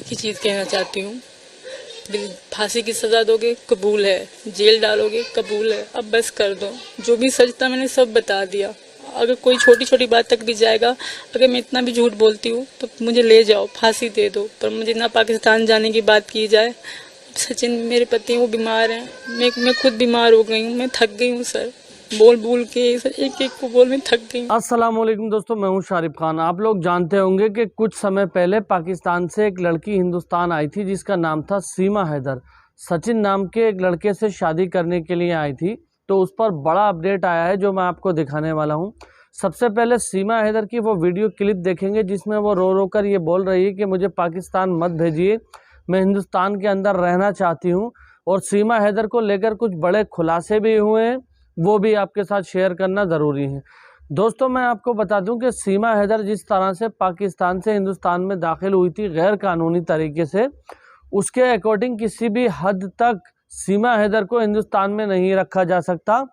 एक ही चीज़ कहना चाहती हूँ, फांसी की सजा दोगे कबूल है, जेल डालोगे कबूल है, अब बस कर दो। जो भी सच था मैंने सब बता दिया। अगर कोई छोटी छोटी बात तक भी जाएगा, अगर मैं इतना भी झूठ बोलती हूँ तो मुझे ले जाओ, फांसी दे दो, पर मुझे ना पाकिस्तान जाने की बात की जाए। सचिन मेरे पति वो बीमार हैं, मैं खुद बीमार हो गई हूँ, मैं थक गई हूँ सर, बोल बोल के एक एक को बोल में थक गई। अस्सलाम वालेकुम दोस्तों, मैं हूं शारिफ खान। आप लोग जानते होंगे कि कुछ समय पहले पाकिस्तान से एक लड़की हिंदुस्तान आई थी जिसका नाम था सीमा हैदर। सचिन नाम के एक लड़के से शादी करने के लिए आई थी, तो उस पर बड़ा अपडेट आया है जो मैं आपको दिखाने वाला हूं। सबसे पहले सीमा हैदर की वो वीडियो क्लिप देखेंगे जिसमें वो रो रो कर ये बोल रही है कि मुझे पाकिस्तान मत भेजिए, मैं हिंदुस्तान के अंदर रहना चाहती हूँ। और सीमा हैदर को लेकर कुछ बड़े खुलासे भी हुए हैं, वो भी आपके साथ शेयर करना ज़रूरी है। दोस्तों मैं आपको बता दूं कि सीमा हैदर जिस तरह से पाकिस्तान से हिंदुस्तान में दाखिल हुई थी गैर कानूनी तरीके से, उसके अकॉर्डिंग किसी भी हद तक सीमा हैदर को हिंदुस्तान में नहीं रखा जा सकता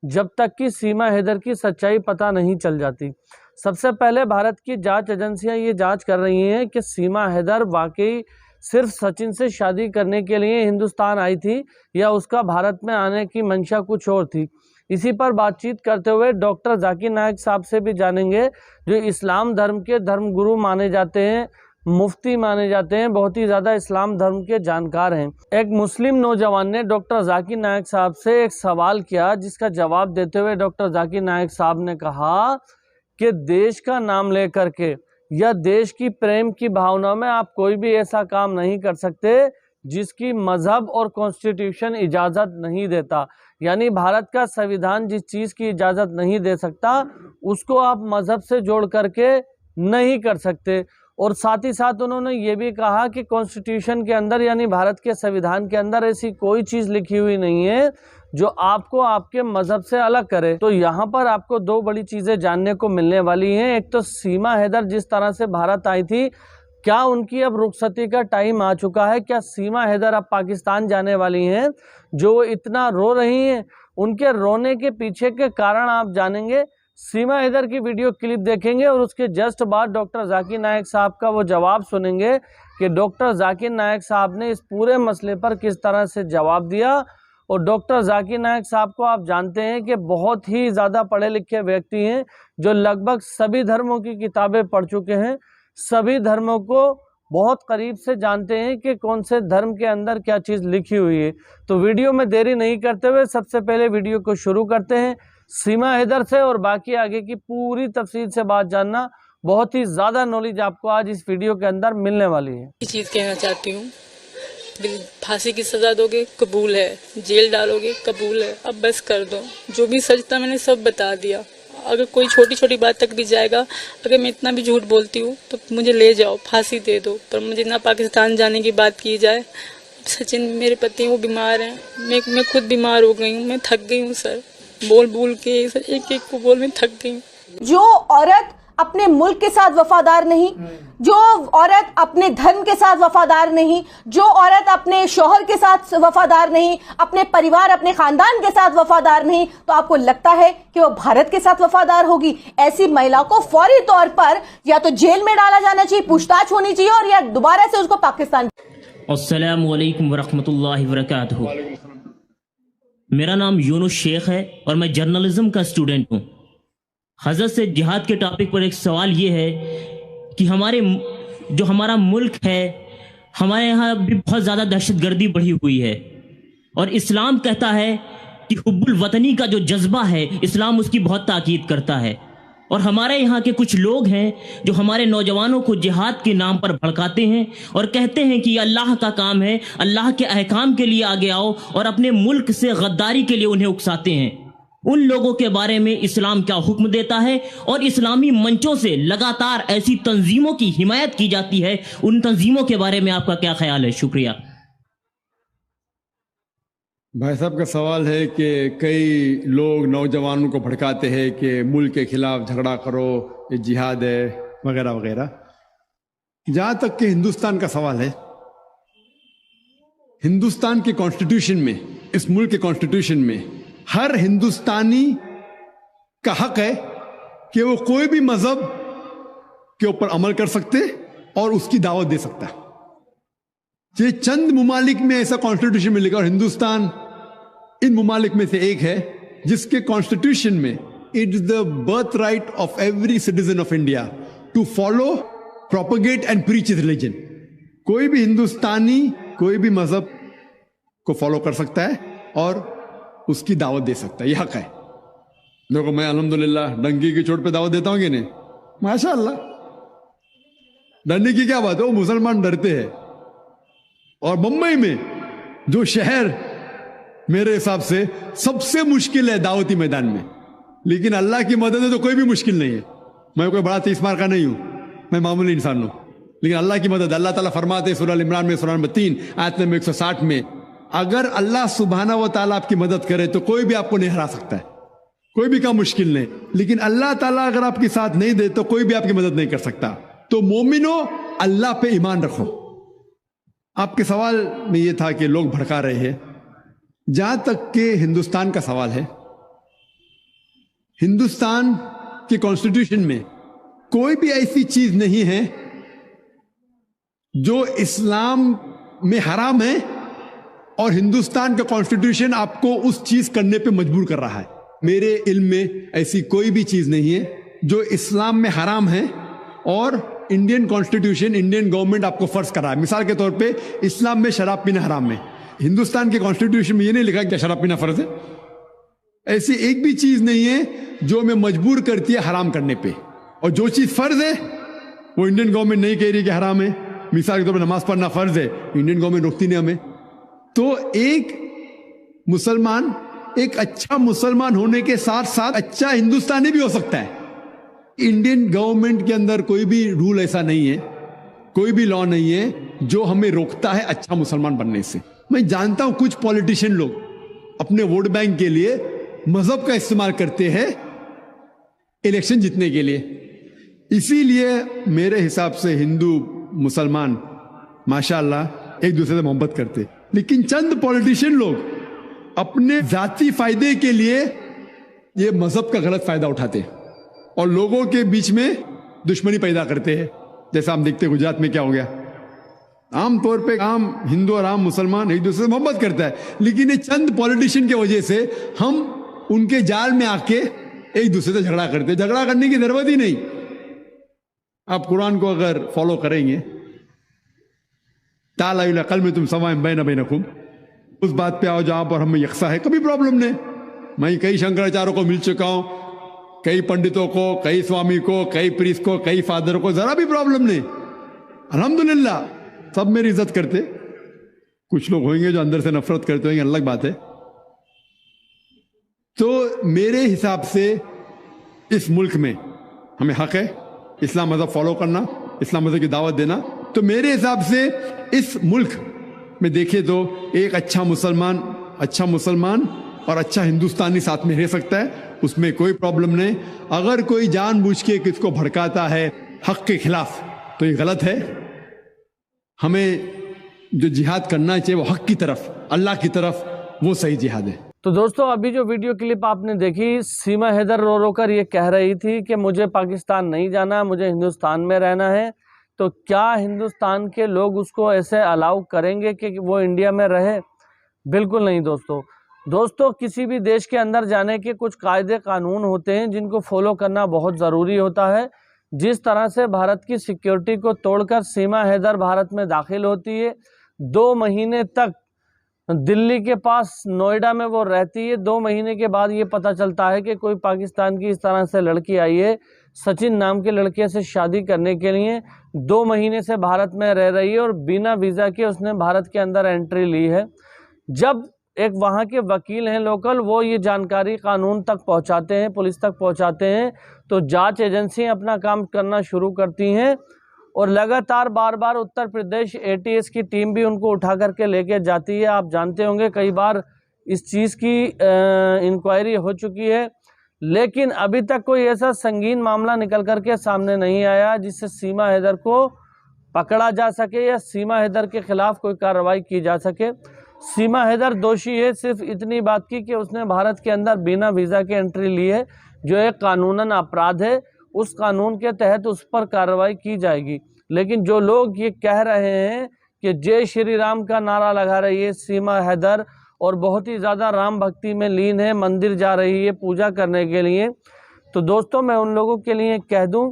जब तक कि सीमा हैदर की सच्चाई पता नहीं चल जाती। सबसे पहले भारत की जांच एजेंसियां ये जांच कर रही हैं कि सीमा हैदर वाकई सिर्फ सचिन से शादी करने के लिए हिंदुस्तान आई थी या उसका भारत में आने की मंशा कुछ और थी। इसी पर बातचीत करते हुए डॉक्टर जाकिर नायक साहब से भी जानेंगे, जो इस्लाम धर्म के धर्मगुरु माने जाते हैं, मुफ्ती माने जाते हैं, बहुत ही ज़्यादा इस्लाम धर्म के जानकार हैं। एक मुस्लिम नौजवान ने डॉक्टर जाकिर नायक साहब से एक सवाल किया, जिसका जवाब देते हुए डॉक्टर जाकिर नायक साहब ने कहा कि देश का नाम लेकर के या देश की प्रेम की भावना में आप कोई भी ऐसा काम नहीं कर सकते जिसकी मजहब और कॉन्स्टिट्यूशन इजाज़त नहीं देता। यानी भारत का संविधान जिस चीज़ की इजाज़त नहीं दे सकता उसको आप मजहब से जोड़ करके नहीं कर सकते। और साथ ही साथ उन्होंने ये भी कहा कि कॉन्स्टिट्यूशन के अंदर यानी भारत के संविधान के अंदर ऐसी कोई चीज़ लिखी हुई नहीं है जो आपको आपके मजहब से अलग करे। तो यहाँ पर आपको दो बड़ी चीज़ें जानने को मिलने वाली हैं। एक तो सीमा हैदर जिस तरह से भारत आई थी, क्या उनकी अब रुखसती का टाइम आ चुका है? क्या सीमा हैदर अब पाकिस्तान जाने वाली हैं? जो इतना रो रही हैं, उनके रोने के पीछे के कारण आप जानेंगे। सीमा हैदर की वीडियो क्लिप देखेंगे और उसके जस्ट बाद डॉक्टर जाकिर नायक साहब का वो जवाब सुनेंगे कि डॉक्टर जाकिर नायक साहब ने इस पूरे मसले पर किस तरह से जवाब दिया। और डॉक्टर जाकिर नायक साहब को आप जानते हैं कि बहुत ही ज़्यादा पढ़े लिखे व्यक्ति हैं, जो लगभग सभी धर्मों की किताबें पढ़ चुके हैं, सभी धर्मों को बहुत करीब से जानते हैं कि कौन से धर्म के अंदर क्या चीज़ लिखी हुई है। तो वीडियो में देरी नहीं करते हुए सबसे पहले वीडियो को शुरू करते हैं सीमा हैदर से, और बाकी आगे की पूरी तफसील से बात जानना। बहुत ही ज़्यादा नॉलेज आपको आज इस वीडियो के अंदर मिलने वाली है। एक चीज़ कहना चाहती हूँ, फांसी की सजा दोगे कबूल है, जेल डालोगे कबूल है, अब बस कर दो। जो भी सच था मैंने सब बता दिया। अगर कोई छोटी छोटी बात तक भी जाएगा, अगर मैं इतना भी झूठ बोलती हूँ तो मुझे ले जाओ, फांसी दे दो, पर मुझे ना पाकिस्तान जाने की बात की जाए। सचिन मेरे पति वो बीमार हैं, मैं खुद बीमार हो गई हूँ, मैं थक गई हूँ सर, बोल बोल के एक एक को बोल में थक गई हूँ। जो औरत अपने मुल्क के साथ वफादार नहीं, जो औरत अपने धर्म के साथ वफादार नहीं, जो औरत अपने शौहर के साथ वफादार नहीं, अपने परिवार अपने खानदान के साथ वफादार नहीं, तो आपको लगता है कि वो भारत के साथ वफादार होगी? ऐसी महिला को फौरी तौर पर या तो जेल में डाला जाना चाहिए, पूछताछ होनी चाहिए, और या दोबारा से उसको पाकिस्तान। अस्सलाम वालेकुम वरहमतुल्लाहि वबरकातुहू। मेरा नाम यूनुस शेख है और मैं जर्नलिज्म का स्टूडेंट हूँ। हज़रत से जिहाद के टॉपिक पर एक सवाल ये है कि हमारा मुल्क है, हमारे यहाँ भी बहुत ज़्यादा दहशतगर्दी बढ़ी हुई है, और इस्लाम कहता है कि हुब्बुल वतनी का जो जज्बा है इस्लाम उसकी बहुत ताकीद करता है। और हमारे यहाँ के कुछ लोग हैं जो हमारे नौजवानों को जिहाद के नाम पर भड़काते हैं और कहते हैं कि अल्लाह का काम है, अल्लाह के अहकाम के लिए आगे आओ, और अपने मुल्क से गद्दारी के लिए उन्हें उकसाते हैं। उन लोगों के बारे में इस्लाम क्या हुक्म देता है, और इस्लामी मंचों से लगातार ऐसी तंजीमों की हिमायत की जाती है, उन तंजीमों के बारे में आपका क्या ख्याल है? शुक्रिया। भाई साहब का सवाल है कि कई लोग नौजवानों को भड़काते हैं कि मुल्क के खिलाफ झगड़ा करो, ये जिहाद है वगैरह वगैरह। जहाँ तक कि हिंदुस्तान का सवाल है, हिंदुस्तान के कॉन्स्टिट्यूशन में, इस मुल्क के कॉन्स्टिट्यूशन में हर हिंदुस्तानी का हक है कि वो कोई भी मजहब के ऊपर अमल कर सकते और उसकी दावत दे सकता है। ये चंद मुमालिक में ऐसा कॉन्स्टिट्यूशन में लिखा, और हिंदुस्तान इन मुमालिक में से एक है जिसके कॉन्स्टिट्यूशन में it is the birth right of every citizen of India to follow, propagate and preach religion. कोई भी हिंदुस्तानी कोई भी मजहब को फॉलो कर सकता है और उसकी दावत दे सकता है, यह हक है। देखो मैं अल्हम्दुलिल्लाह डंकी की चोट पे दावत देता हूं कि नहीं, माशाअल्लाह। डरने की क्या बात है, वो मुसलमान डरते हैं। और मुंबई में जो शहर मेरे हिसाब से सबसे मुश्किल है दावती मैदान में, लेकिन अल्लाह की मदद है तो कोई भी मुश्किल नहीं है। मैं कोई बड़ा 30 मार का नहीं हूं, मैं मामूली इंसान हूं, लेकिन अल्लाह की मदद, अल्लाह ताला फरमाते हैं सूरह इमरान में सूरह नंबर 3 आयत नंबर 160 में, अगर अल्लाह सुब्हाना व ताला आपकी मदद करे तो कोई भी आपको नहीं हरा सकता है, कोई भी काम मुश्किल नहीं। लेकिन अल्लाह ताला अगर आपके साथ नहीं दे तो कोई भी आपकी मदद नहीं कर सकता। तो मोमिनो अल्लाह पे ईमान रखो। आपके सवाल में यह था कि लोग भड़का रहे हैं, जहां तक कि हिंदुस्तान का सवाल है, हिंदुस्तान के कॉन्स्टिट्यूशन में कोई भी ऐसी चीज नहीं है जो इस्लाम में हराम है और हिंदुस्तान का कॉन्स्टिट्यूशन आपको उस चीज करने पे मजबूर कर रहा है। मेरे इल्म में ऐसी कोई भी चीज नहीं है जो इस्लाम में हराम है और इंडियन कॉन्स्टिट्यूशन, इंडियन गवर्नमेंट आपको फर्ज कर रहा है। मिसाल के तौर पे इस्लाम में शराब पीना हराम है, हिंदुस्तान के कॉन्स्टिट्यूशन में ये नहीं लिखा कि शराब पीना फर्ज है। ऐसी एक भी चीज नहीं है जो हमें मजबूर करती है हराम करने पे, और जो चीज फर्ज है वो इंडियन गवर्नमेंट नहीं कह रही कि हराम है। मिसाल के तौर पर नमाज पढ़ना फर्ज है, इंडियन गवर्नमेंट रोकती नहीं हमें। तो एक मुसलमान एक अच्छा मुसलमान होने के साथ साथ अच्छा हिंदुस्तानी भी हो सकता है। इंडियन गवर्नमेंट के अंदर कोई भी रूल ऐसा नहीं है, कोई भी लॉ नहीं है जो हमें रोकता है अच्छा मुसलमान बनने से। मैं जानता हूं कुछ पॉलिटिशियन लोग अपने वोट बैंक के लिए मजहब का इस्तेमाल करते हैं इलेक्शन जीतने के लिए। इसीलिए मेरे हिसाब से हिंदू मुसलमान माशाअल्लाह एक दूसरे से मोहब्बत करते, लेकिन चंद पॉलिटिशियन लोग अपने जाती फायदे के लिए ये मजहब का गलत फायदा उठाते और लोगों के बीच में दुश्मनी पैदा करते हैं। जैसा हम देखते हैं गुजरात में क्या हो गया। आमतौर पे आम हिंदू और आम मुसलमान एक दूसरे से मोहब्बत करता है, लेकिन ये चंद पॉलिटिशियन की वजह से हम उनके जाल में आके एक दूसरे से झगड़ा करते। झगड़ा करने की जरूरत ही नहीं। आप कुरान को अगर फॉलो करेंगे, ताला अकल में तुम सवाएं बैन बैनकुम, उस बात पे आओ जहां पर हमें यकसा है, कभी प्रॉब्लम नहीं। मैं कई शंकराचार्यों को मिल चुका हूं, कई पंडितों को, कई स्वामी को, कई प्रीस्ट को, कई फादर को, जरा भी प्रॉब्लम नहीं। अल्हम्दुलिल्लाह सब मेरी इज्जत करते। कुछ लोग होंगे जो अंदर से नफरत करते होंगे, अलग बात है। तो मेरे हिसाब से इस मुल्क में हमें हक है इस्लाम मजहब फॉलो करना, इस्लाम मजहब की दावत देना। तो मेरे हिसाब से इस मुल्क में देखें तो एक अच्छा मुसलमान और अच्छा हिंदुस्तानी साथ में रह सकता है, उसमें कोई प्रॉब्लम नहीं। अगर कोई जानबूझ के किसको भड़काता है हक के खिलाफ तो ये गलत है। हमें जो जिहाद करना चाहिए वो हक की तरफ, अल्लाह की तरफ, वो सही जिहाद है। तो दोस्तों अभी जो वीडियो क्लिप आपने देखी, सीमा हैदर रो रो कर ये कह रही थी कि मुझे पाकिस्तान नहीं जाना, मुझे हिंदुस्तान में रहना है। तो क्या हिंदुस्तान के लोग उसको ऐसे अलाउ करेंगे कि वो इंडिया में रहे? बिल्कुल नहीं दोस्तों किसी भी देश के अंदर जाने के कुछ कायदे कानून होते हैं जिनको फॉलो करना बहुत ज़रूरी होता है। जिस तरह से भारत की सिक्योरिटी को तोड़कर सीमा हैदर भारत में दाखिल होती है, 2 महीने तक दिल्ली के पास नोएडा में वो रहती है। 2 महीने के बाद ये पता चलता है कि कोई पाकिस्तान की इस तरह से लड़की आई है, सचिन नाम के लड़के से शादी करने के लिए 2 महीने से भारत में रह रही है और बिना वीज़ा के उसने भारत के अंदर एंट्री ली है। जब एक वहाँ के वकील हैं लोकल, वो ये जानकारी कानून तक पहुँचाते हैं, पुलिस तक पहुँचाते हैं, तो जांच एजेंसियाँ अपना काम करना शुरू करती हैं और लगातार बार उत्तर प्रदेश ATS की टीम भी उनको उठा करके लेके जाती है। आप जानते होंगे कई बार इस चीज़ की इंक्वायरी हो चुकी है, लेकिन अभी तक कोई ऐसा संगीन मामला निकल करके सामने नहीं आया जिससे सीमा हैदर को पकड़ा जा सके या सीमा हैदर के खिलाफ कोई कार्रवाई की जा सके। सीमा हैदर दोषी है सिर्फ इतनी बात की कि उसने भारत के अंदर बिना वीज़ा के एंट्री ली है, जो एक कानूनन अपराध है। उस कानून के तहत उस पर कार्रवाई की जाएगी। लेकिन जो लोग ये कह रहे हैं कि जय श्री राम का नारा लगा रही है सीमा हैदर और बहुत ही ज़्यादा राम भक्ति में लीन है, मंदिर जा रही है पूजा करने के लिए। तो दोस्तों मैं उन लोगों के लिए कह दूं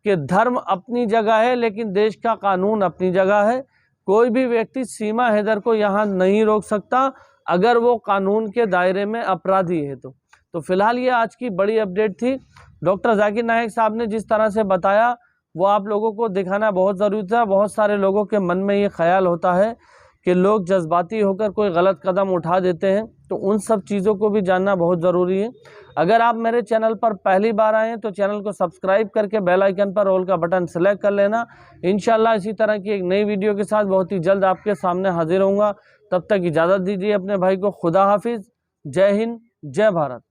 कि धर्म अपनी जगह है लेकिन देश का कानून अपनी जगह है। कोई भी व्यक्ति सीमा हैदर को यहाँ नहीं रोक सकता अगर वो कानून के दायरे में अपराधी है तो फिलहाल ये आज की बड़ी अपडेट थी। डॉक्टर जाकिर नायक साहब ने जिस तरह से बताया वो आप लोगों को दिखाना बहुत ज़रूरी था। बहुत सारे लोगों के मन में ये ख्याल होता है कि लोग जज्बाती होकर कोई गलत कदम उठा देते हैं, तो उन सब चीज़ों को भी जानना बहुत ज़रूरी है। अगर आप मेरे चैनल पर पहली बार आए हैं तो चैनल को सब्सक्राइब करके बेल आइकन पर ऑल का बटन सेलेक्ट कर लेना। इंशाल्लाह इसी तरह की एक नई वीडियो के साथ बहुत ही जल्द आपके सामने हाजिर होऊंगा। तब तक इजाज़त दीजिए अपने भाई को। खुदा हाफिज़। जय हिंद, जय भारत।